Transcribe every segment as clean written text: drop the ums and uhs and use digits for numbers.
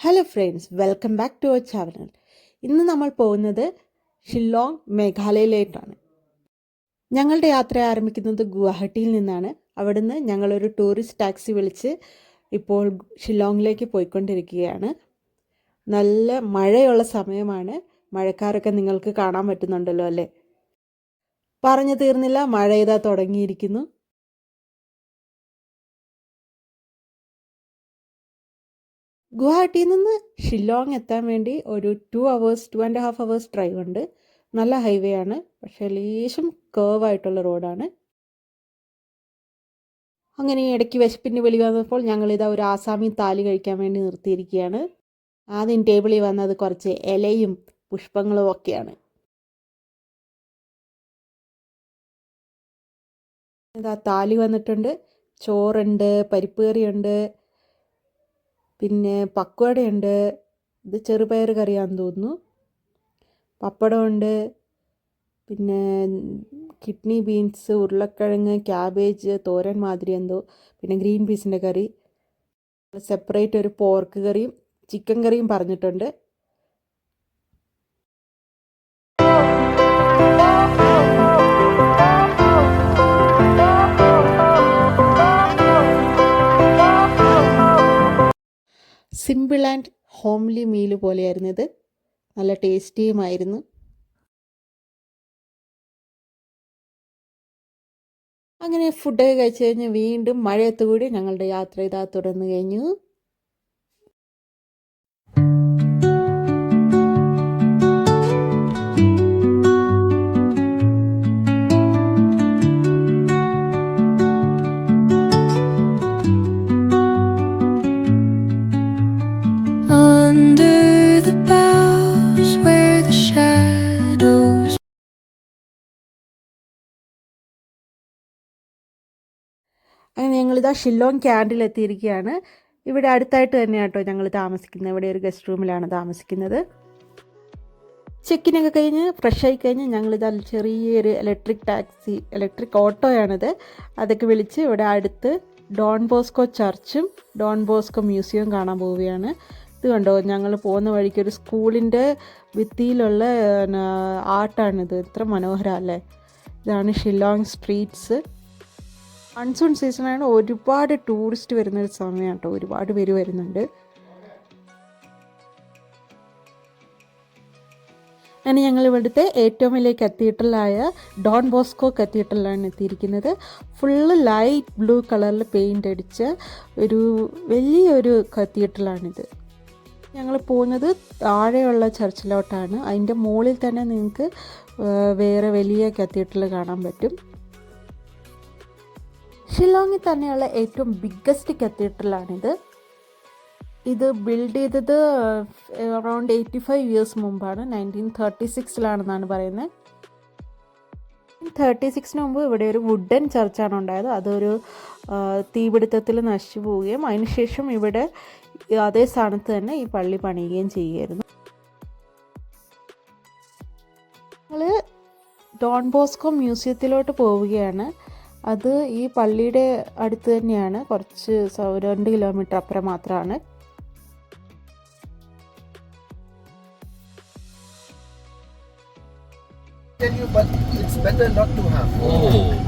Hello friends, welcome back to our channel. ഇന്ന് നമ്മൾ പോകുന്നത് ഷില്ലോങ് മേഘാലയയിലേക്കാണ്. ഞങ്ങളുടെ യാത്ര ആരംഭിക്കുന്നത് ഗുവാഹട്ടിയിൽ നിന്നാണ്. അവിടുന്ന് ഞങ്ങളൊരു ടൂറിസ്റ്റ് ടാക്സി വിളിച്ച് ഇപ്പോൾ ഷില്ലോങ്ങിലേക്ക് പോയിക്കൊണ്ടിരിക്കുകയാണ്. നല്ല മഴയുള്ള സമയമാണ്. മഴക്കാരൊക്കെ നിങ്ങൾക്ക് കാണാൻ പറ്റുന്നുണ്ടല്ലോ അല്ലേ? പറഞ്ഞു തീർന്നില്ല, മഴ ഇതാ തുടങ്ങിയിരിക്കുന്നു. ഗുവാഹട്ടിയിൽ നിന്ന് ഷില്ലോങ് എത്താൻ വേണ്ടി ഒരു 2.5 hours ഡ്രൈവ് ഉണ്ട്. നല്ല ഹൈവേ ആണ്, പക്ഷേ ലേശം കേർവായിട്ടുള്ള റോഡാണ്. അങ്ങനെ ഇടയ്ക്ക് വിശപ്പിന് വിളി വന്നപ്പോൾ ഞങ്ങളിതാ ഒരു ആസാമി താലി കഴിക്കാൻ വേണ്ടി നിർത്തിയിരിക്കുകയാണ്. ആദ്യം ടേബിളിൽ വന്നത് കുറച്ച് ഇലയും പുഷ്പങ്ങളും ഒക്കെയാണ്. ഇതാ താലി വന്നിട്ടുണ്ട്. ചോറുണ്ട്, പരിപ്പ് കറിയുണ്ട്, പിന്നെ പക്വടയുണ്ട്. ഇത് ചെറുപയർ കറിയാണെന്ന് തോന്നുന്നു. പപ്പടമുണ്ട്, പിന്നെ കിഡ്നി ബീൻസ്, ഉരുളക്കിഴങ്ങ്, ക്യാബേജ്, തോരൻ മാതിരി എന്തോ, പിന്നെ ഗ്രീൻ പീസിൻ്റെ കറി, സെപ്പറേറ്റ് ഒരു പോർക്ക് കറിയും ചിക്കൻ കറിയും പറഞ്ഞിട്ടുണ്ട്. സിമ്പിൾ ആൻഡ് ഹോംലി മീൽ പോലെയായിരുന്നു ഇത്. നല്ല ടേസ്റ്റിയുമായിരുന്നു. അങ്ങനെ ഫുഡൊക്കെ കഴിച്ച് കഴിഞ്ഞ് വീണ്ടും മഴയത്ത് കൂടി ഞങ്ങളുടെ യാത്ര ഇതാ തുടർന്നു കഴിഞ്ഞു. അങ്ങനെ ഞങ്ങളിതാ ഷില്ലോങ് ക്യാൻഡിൽ എത്തിയിരിക്കുകയാണ്. ഇവിടെ അടുത്തായിട്ട് തന്നെയാണ് കേട്ടോ ഞങ്ങൾ താമസിക്കുന്നത്. ഇവിടെ ഒരു ഗസ്റ്റ് റൂമിലാണ് താമസിക്കുന്നത്. ചെക്കിനൊക്കെ കഴിഞ്ഞ് ഫ്രഷ് ആയി കഴിഞ്ഞ് ഞങ്ങളിതാ ചെറിയൊരു ഇലക്ട്രിക് ഓട്ടോയാണിത്. അതൊക്കെ വിളിച്ച് ഇവിടെ അടുത്ത് ഡോൺ ബോസ്കോ ചർച്ചും ഡോൺ ബോസ്കോ മ്യൂസിയവും കാണാൻ പോവുകയാണ്. ഇത് കണ്ടോ, ഞങ്ങൾ പോകുന്ന വഴിക്ക് ഒരു സ്കൂളിൻ്റെ ഭിത്തിയിലുള്ള ആർട്ടാണിത്. ഇത്ര മനോഹരമല്ലേ? ഇതാണ് ഷില്ലോങ് സ്ട്രീറ്റ്സ്. മൺസൂൺ സീസണാണ്. ഒരുപാട് ടൂറിസ്റ്റ് വരുന്നൊരു സമയമാണ് കേട്ടോ. ഒരുപാട് പേര് വരുന്നുണ്ട്. അങ്ങനെ ഞങ്ങൾ ഇവിടുത്തെ ഏറ്റവും വലിയ കത്തീഡ്രലായ ഡോൺ ബോസ്കോ കത്തീഡ്രലാണ് എത്തിയിരിക്കുന്നത്. ഫുള്ള് ലൈറ്റ് ബ്ലൂ കളറിൽ പെയിൻ്റ് അടിച്ച ഒരു വലിയൊരു കത്തീഡ്രലാണിത്. ഞങ്ങൾ പോകുന്നത് താഴെയുള്ള ചർച്ചിലോട്ടാണ്. അതിൻ്റെ മുകളിൽ തന്നെ നിങ്ങൾക്ക് വേറെ വലിയ കത്തീഡ്രൽ കാണാൻ പറ്റും. ഷില്ലോങ്ങിൽ തന്നെയുള്ള ഏറ്റവും ബിഗ്ഗസ്റ്റ് കത്തീഡ്രലാണിത്. ഇത് ബിൽഡ് ചെയ്തത് അറൗണ്ട് 85 years മുമ്പാണ്. 1936 പറയുന്നത്. 1936 മുമ്പ് ഇവിടെ ഒരു വുഡൻ ചർച്ചാണ് ഉണ്ടായത്. അതൊരു തീപിടുത്തത്തിൽ നശിച്ചു പോവുകയും അതിനുശേഷം ഇവിടെ അതേ സ്ഥാനത്ത് തന്നെ ഈ പള്ളി പണിയുകയും ചെയ്യുമായിരുന്നു. ഞങ്ങൾ ഡോൺ ബോസ്കോ മ്യൂസിയത്തിലോട്ട് പോവുകയാണ്. അത് ഈ പള്ളിയുടെ അടുത്ത് തന്നെയാണ്. കുറച്ച് 2 kilometer അപ്പുറം മാത്രമാണ്. Tell you, but it's better not to have.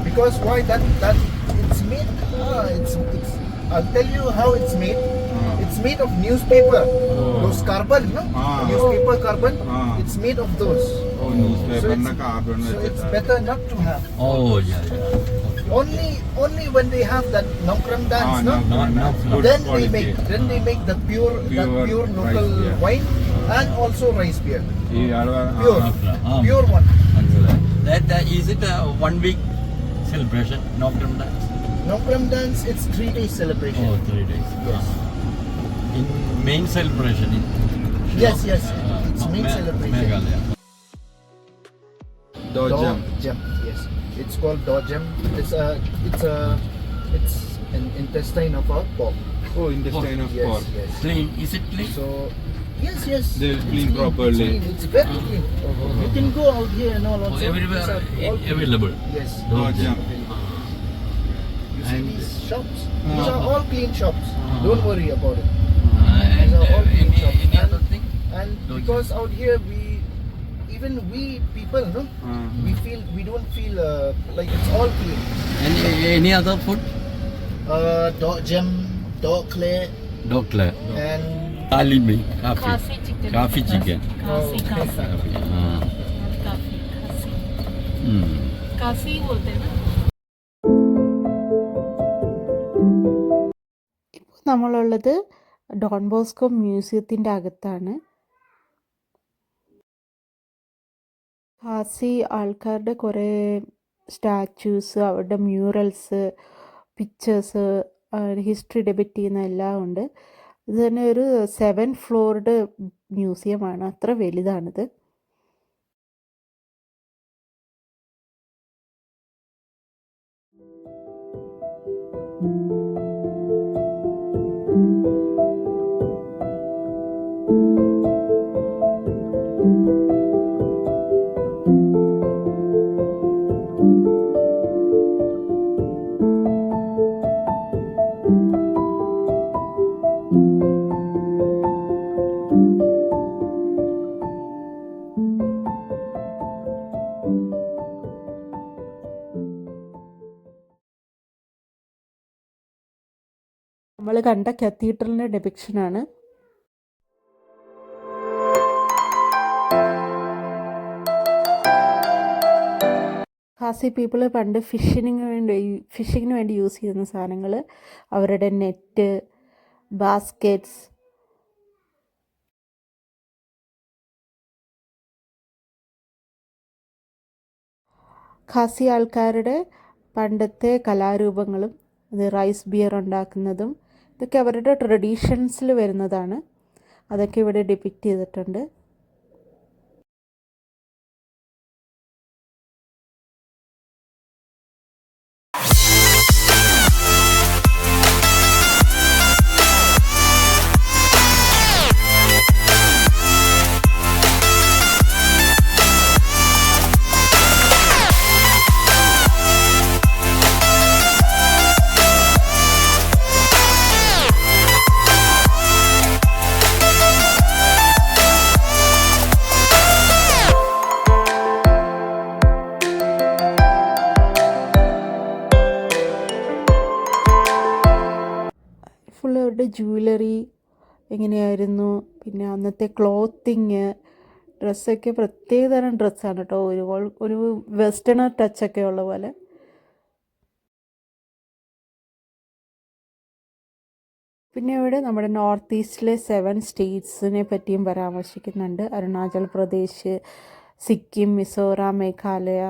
Because why that it's made? I'll tell you how it's made. It's made of newspaper. Those carbon, no? Newspaper carbon. It's made of those. Newspaper na carbon. So it's better not to have. Yeah. Only when they have that Nongkrem dance, no? Then they make the pure local wine and also rice beer. Pure one. That is it a 1 week celebration, Nongkrem dance? Nongkrem dance, it's 3 days celebration. 3 days. Yes. In main celebration in Yes. It's main celebration. Meghalaya. Dojam. Yes. It's called Dojam. It's an intestine of a pork. Intestine of Yes, pork. yes. Clean, is it clean? So yes. They'll clean It's properly. It's very clean. You can go out here and all. Also. Everywhere These are all clean. available. Yes. Dojam. You see And these shops? These are all clean shops. Don't worry about it. and These are all clean shops. because out here even we people, no, we don't feel like it's all clean. Any other food? Dog jam, dog clay, Dokle. and Thali mein. Khasi chicken. Kafi chicken. Khasi हाँ. काफी खासी Hmm. काफी बोलते हैं ना. ഇപ്പോൾ നമ്മളുള്ളത് Don Bosco മ്യൂസിയത്തിൻ്റെ അകത്താണ്. ഖാസി ആൾക്കാരുടെ കുറേ സ്റ്റാച്യൂസ്, അവരുടെ മ്യൂറൽസ്, പിക്ചേഴ്സ്, ഹിസ്റ്ററി ഡെബിറ്റ് ചെയ്യുന്ന എല്ലാം ഉണ്ട്. ഇത് തന്നെ ഒരു 7 ഫ്ലോർഡ് മ്യൂസിയമാണ്, അത്ര വലുതാണിത്. നമ്മൾ കണ്ട കത്തീഡ്രലിൻ്റെ ഡെപിക്ഷനാണ്. ഖാസി പീപ്പിൾ പണ്ട് ഫിഷിങ്ങിന് വേണ്ടി യൂസ് ചെയ്യുന്ന സാധനങ്ങൾ, അവരുടെ നെറ്റ്, ബാസ്ക്കറ്റ്സ്, ഖാസി ആൾക്കാരുടെ പണ്ടത്തെ കലാരൂപങ്ങളും, അത് റൈസ് ബിയർ ഉണ്ടാക്കുന്നതും, ഇതൊക്കെ അവരുടെ ട്രഡീഷൻസിൽ വരുന്നതാണ്. അതൊക്കെ ഇവിടെ ഡിപ്പിക്റ്റ് ചെയ്തിട്ടുണ്ട്. ഫുൾ അവരുടെ ജുവലറി എങ്ങനെയായിരുന്നു, പിന്നെ അന്നത്തെ ക്ലോത്തിങ്, ഡ്രസ്സൊക്കെ പ്രത്യേകതരം ഡ്രസ്സാണ് കേട്ടോ, ഒരു വെസ്റ്റേൺ ടച്ചൊക്കെ ഉള്ള പോലെ. പിന്നെ ഇവിടെ നമ്മുടെ നോർത്ത് ഈസ്റ്റിലെ 7 സ്റ്റേറ്റ്സിനെ പറ്റിയും പരാമർശിക്കുന്നുണ്ട്. അരുണാചൽ പ്രദേശ്, സിക്കിം, മിസോറാം, മേഘാലയ.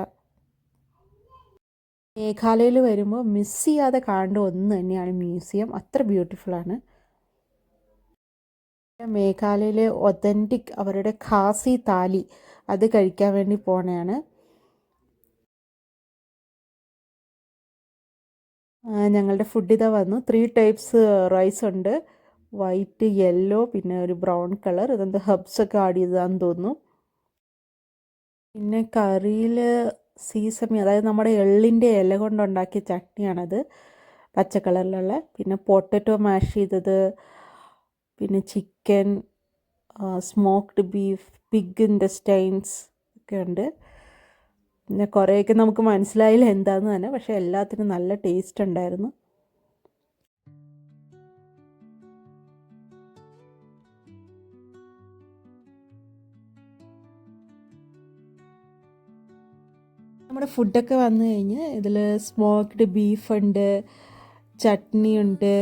മേഘാലയയിൽ വരുമ്പോൾ മിസ് ചെയ്യാതെ കാണേണ്ട ഒന്ന് തന്നെയാണ് മ്യൂസിയം, അത്ര ബ്യൂട്ടിഫുള്ളാണ്. മേഘാലയയിലെ ഒതൻറ്റിക് അവരുടെ ഖാസി താലി അത് കഴിക്കാൻ വേണ്ടി പോണതാണ്. ഞങ്ങളുടെ ഫുഡ് ഇതാ വന്നു. 3 ടൈപ്സ് റൈസ് ഉണ്ട്, വൈറ്റ്, യെല്ലോ, പിന്നെ ഒരു ബ്രൗൺ കളർ. ഇതെന്ത് ഹെർബ്സൊക്കെ ആഡ് ചെയ്തതാണെന്ന് തോന്നുന്നു. പിന്നെ കറിയിൽ സീസമി, അതായത് നമ്മുടെ എള്ളിൻ്റെ ഇല കൊണ്ടുണ്ടാക്കിയ ചട്നിയാണത്, പച്ച കളറിലുള്ള. പിന്നെ പൊട്ടറ്റോ മാഷ് ചെയ്തത്, പിന്നെ ചിക്കൻ, സ്മോക്ക്ഡ് ബീഫ്, പിഗ് ഇൻറ്റസ്റ്റൈൻസ് ഒക്കെ ഉണ്ട്. പിന്നെ കുറേയൊക്കെ നമുക്ക് മനസ്സിലായില്ല എന്താന്ന് തന്നെ, പക്ഷേ എല്ലാത്തിനും നല്ല ടേസ്റ്റ് ഉണ്ടായിരുന്നു. നമ്മുടെ ഫുഡൊക്കെ വന്നു കഴിഞ്ഞ് ഇതിൽ സ്മോക്ക്ഡ് ബീഫുണ്ട്, ചട്നിയുണ്ട്,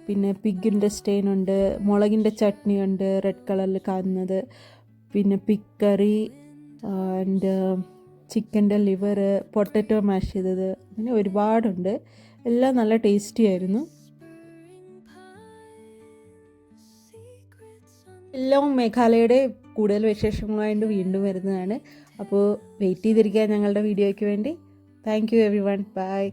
പിന്നെ പിഗ് ഇൻറ്റസ്റ്റൈൻ ഉണ്ട്, മുളകിൻ്റെ ചട്നിയുണ്ട് റെഡ് കളറിൽ കാണുന്നത്, പിന്നെ പിഗ് കറി ആൻഡ് ചിക്കൻ്റെ ലിവർ, പൊട്ടറ്റോ മാഷ് ചെയ്തത്, അങ്ങനെ ഒരുപാടുണ്ട്. എല്ലാം നല്ല ടേസ്റ്റി ആയിരുന്നു. എല്ലാം മേഘാലയയുടെ കൂടുതൽ വിശേഷങ്ങളായിട്ട് വീണ്ടും വരുന്നതാണ്. അപ്പോൾ വെയിറ്റ് ചെയ്തിരിക്കുക ഞങ്ങളുടെ വീഡിയോയ്ക്ക് വേണ്ടി. Thank you everyone. By.